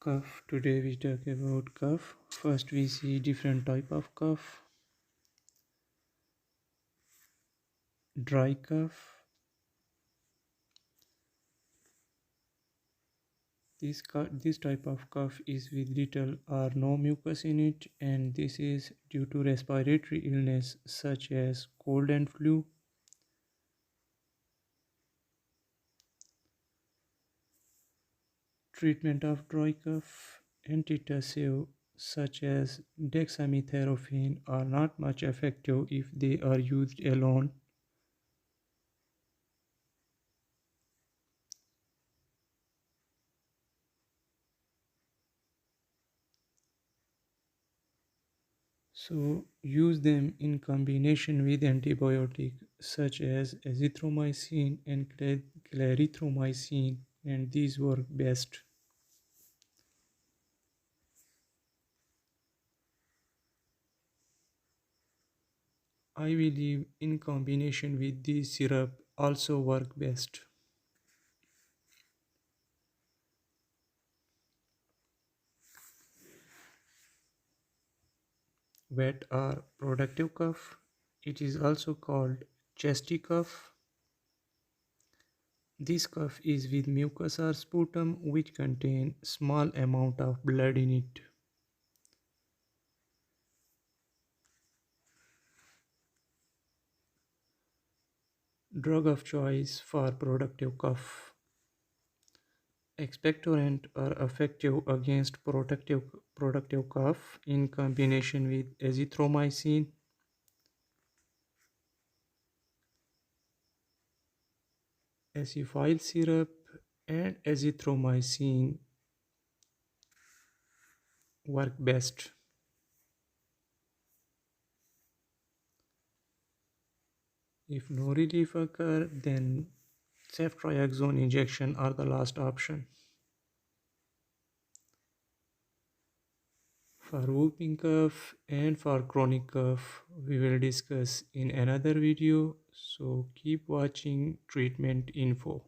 Cough. Today we talk about cough. First we see different type of cough. Dry cough. This type of cough is with little or no mucus in it, and this is due to respiratory illness such as cold and flu. Treatment of dry cough. Antitussive such as dexamethasone are not much effective if they are used alone. So use them in combination with antibiotic such as azithromycin and clarithromycin, and these work best. I believe in combination with these syrup also work best. Wet or productive cough. It is also called chesty cough. This cough is with mucus or sputum which contain small amount of blood in it. Drug of choice for productive cough. Expectorant are effective against productive cough in combination with azithromycin, acethyl syrup, and azithromycin work best. If no relief occur, then ceftriaxone injection are the last option. For whooping cough and for chronic cough, we will discuss in another video. So keep watching Treatment Info.